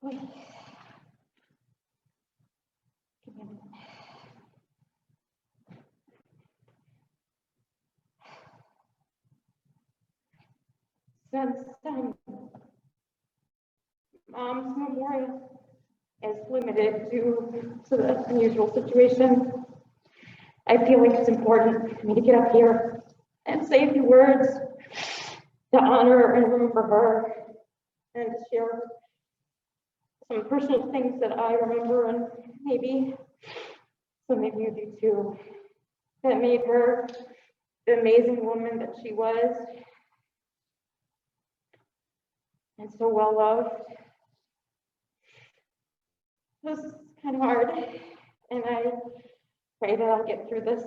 Wait. Since Mom's memorial is limited due to the unusual situation, I feel like it's important for me to get up here and say a few words to honor and remember her and to share some personal things that I remember, and maybe some of you do too, that made her the amazing woman that she was and so well loved. This is kind of hard, and I pray that I'll get through this.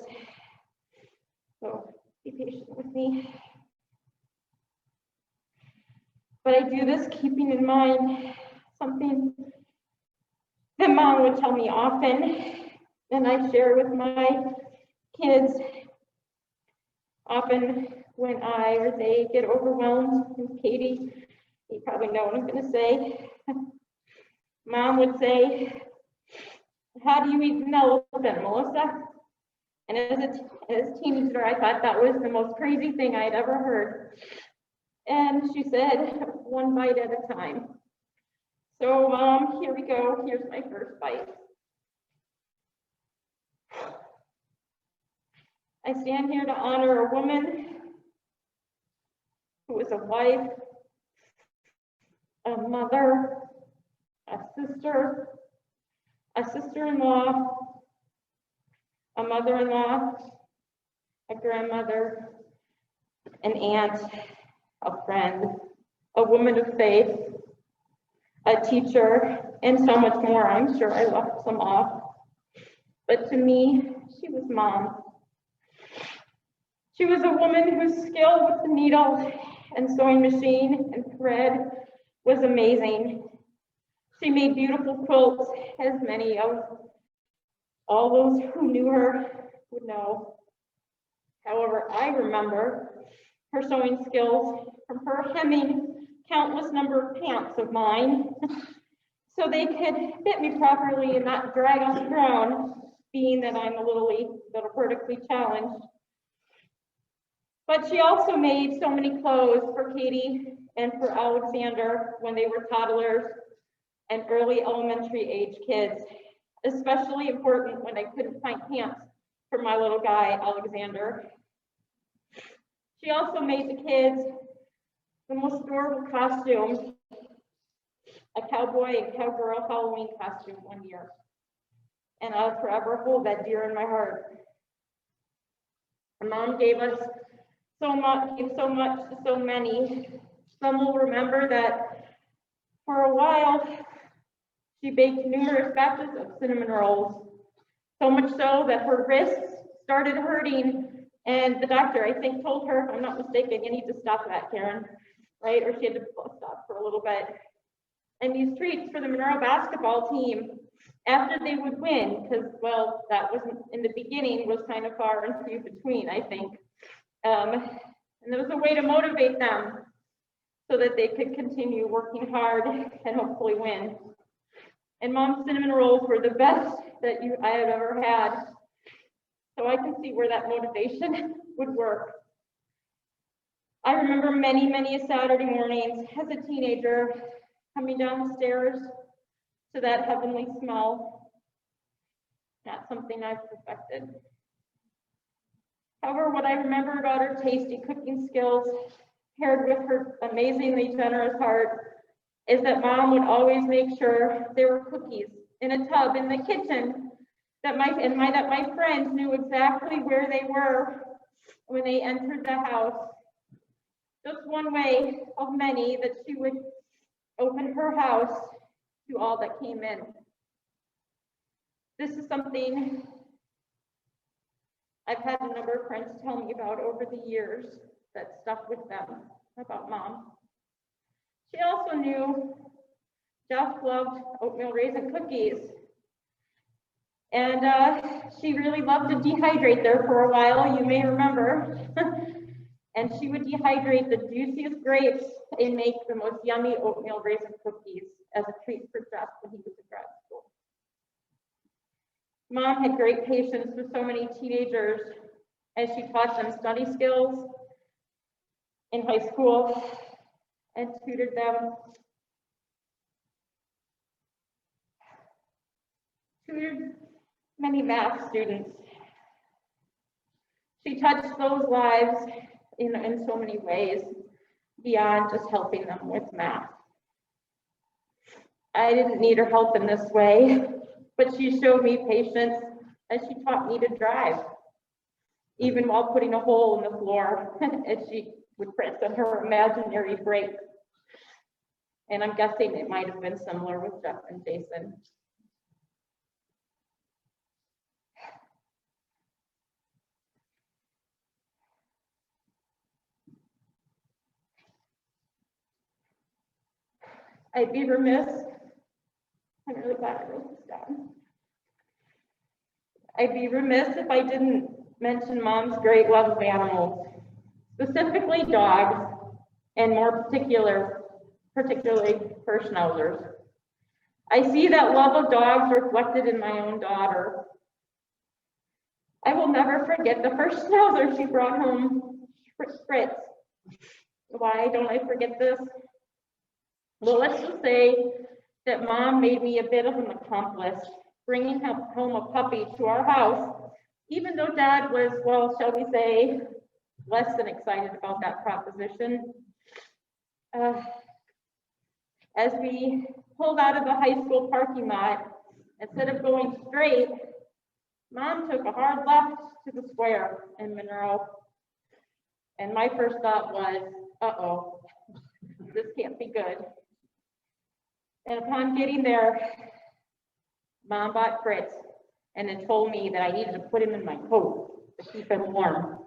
So be patient with me. But I do this keeping in mind something that Mom would tell me often, and I share with my kids often when I or they get overwhelmed. And Katie, you probably know what I'm going to say. Mom would say, "How do you eat an elephant, Melissa?" And as a teenager, I thought that was the most crazy thing I'd ever heard. And she said, "One bite at a time." So here we go. Here's my first bite. I stand here to honor a woman who was a wife, a mother, a sister-in-law, a mother-in-law, a grandmother, an aunt, a friend, a woman of faith, a teacher, and so much more. I'm sure I left some off. But to me, she was Mom. She was a woman whose skill with the needle and sewing machine and thread was amazing. She made beautiful quilts, as many of all those who knew her would know. However, I remember her sewing skills from her hemming countless number of pants of mine so they could fit me properly and not drag on the ground, being that I'm a little vertically challenged. But she also made so many clothes for Katie and for Alexander when they were toddlers and early elementary age kids, especially important when I couldn't find pants for my little guy, Alexander. She also made the kids the most adorable costumes, a cowboy and cowgirl Halloween costume one year. And I'll forever hold that dear in my heart. Her Mom gave us so much to so many. Some will remember that for a while, she baked numerous batches of cinnamon rolls, so much so that her wrists started hurting, and the doctor, I think, told her, if I'm not mistaken, "You need to stop that, Karen," right? Or she had to stop for a little bit. And these treats for the Monroe basketball team, after they would win, because, well, that wasn't, in the beginning, was kind of far and few between, I think. And there was a way to motivate them so that they could continue working hard and hopefully win. And Mom's cinnamon rolls were the best that I have ever had. So I can see where that motivation would work. I remember many, many Saturday mornings as a teenager coming down the stairs to that heavenly smell. Not something I've perfected. However, what I remember about her tasty cooking skills, paired with her amazingly generous heart, is that Mom would always make sure there were cookies in a tub in the kitchen that my friends knew exactly where they were when they entered the house. Just one way of many that she would open her house to all that came in. This is something I've had a number of friends tell me about over the years that stuck with them about Mom. She also knew Jeff loved oatmeal raisin cookies. And she really loved to dehydrate there for a while, you may remember. And she would dehydrate the juiciest grapes and make the most yummy oatmeal raisin cookies as a treat for Jeff when he was in grad school. Mom had great patience with so many teenagers as she taught them study skills in high school and tutored them. Tutored many math students. She touched those lives in so many ways beyond just helping them with math. I didn't need her help in this way, but she showed me patience as she taught me to drive, even while putting a hole in the floor as she would press on her imaginary brake. And I'm guessing it might have been similar with Jeff and Jason. I'd be remiss, I'm really glad I wrote this down. I'd be remiss if I didn't mention Mom's great love of animals, specifically dogs, and more particularly her schnauzers. I see that love of dogs reflected in my own daughter. I will never forget the first schnauzer she brought home, Fritz. Why don't I forget this? Well, let's just say that Mom made me a bit of an accomplice, bringing home a puppy to our house, even though Dad was, well, shall we say, less than excited about that proposition. As we pulled out of the high school parking lot, instead of going straight, Mom took a hard left to the square in Monroe. And my first thought was, uh-oh, this can't be good. And upon getting there, Mom bought Fritz and then told me that I needed to put him in my coat to keep him warm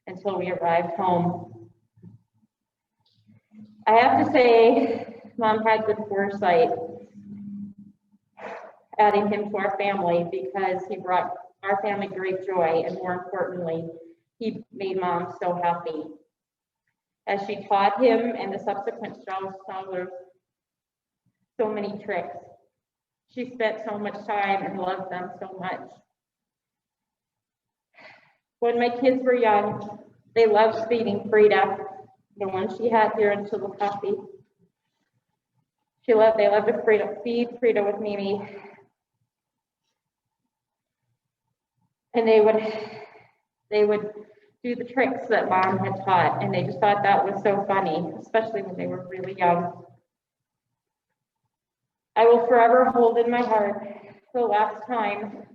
until we arrived home. I have to say, Mom had good foresight adding him to our family because he brought our family great joy, and more importantly, he made Mom so happy. As she taught him and the subsequent schnauzers so many tricks, she spent so much time and loved them so much. When my kids were young, they loved feeding Frida, the one she had here until the puppy. They loved to feed Frida with Mimi. And they would do the tricks that Mom had taught, and they just thought that was so funny, especially when they were really young. I will forever hold in my heart the last time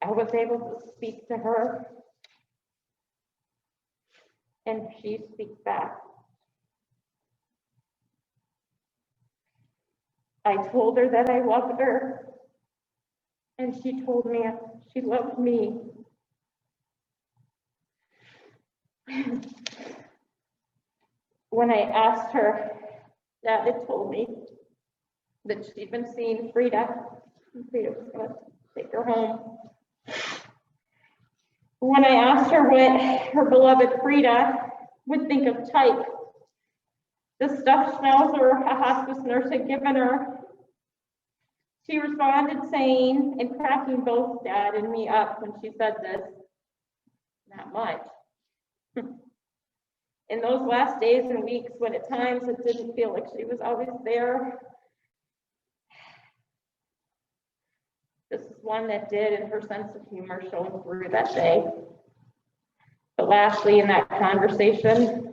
I was able to speak to her, and she speaks back. I told her that I loved her, and she told me she loved me. When I asked her, Dad had told me that she'd been seeing Frida, and Frida was going to take her home. When I asked her what her beloved Frida would think of Tyke, the stuffed schnauzer a hospice nurse had given her, she responded saying, and cracking both Dad and me up when she said this, not much. In those last days and weeks when at times it didn't feel like she was always there, this is one that did, and her sense of humor shone through that day. But lastly, in that conversation,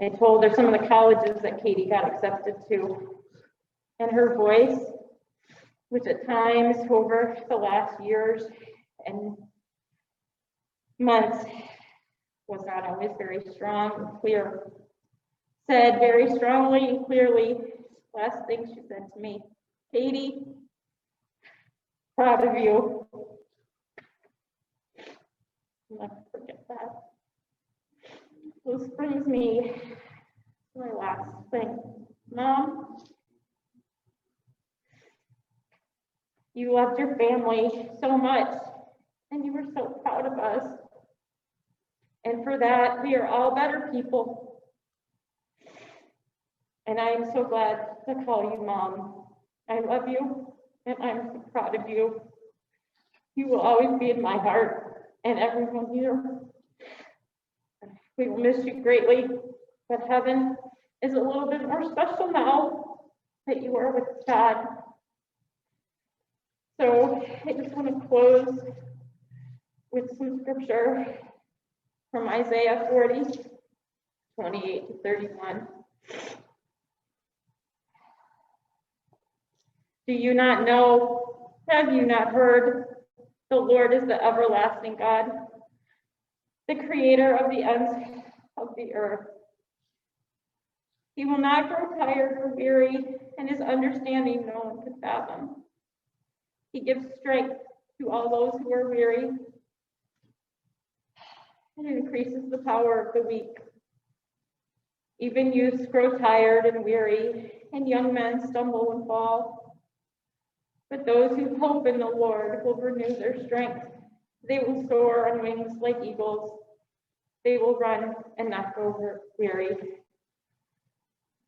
I told her some of the colleges that Katie got accepted to, and her voice, which at times over the last years and months was not always very strong and clear, said very strongly and clearly, last thing she said to me, Katie, proud of you. I'll never forget that. This brings me to my last thing. Mom, you loved your family so much, and you were so proud of us. And for that, we are all better people. And I am so glad to call you Mom. I love you, and I'm so proud of you. You will always be in my heart and everyone here. We will miss you greatly, but heaven is a little bit more special now that you are with God. So I just want to close with some scripture from Isaiah 40, 28 to 31. Do you not know? Have you not heard? The Lord is the everlasting God, the creator of the ends of the earth. He will not grow tired or weary, and his understanding no one can fathom. He gives strength to all those who are weary and increases the power of the weak. Even youths grow tired and weary, and young men stumble and fall. But those who hope in the Lord will renew their strength. They will soar on wings like eagles. They will run and not grow weary.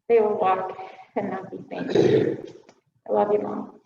They will walk and not be faint. I love you, Mom.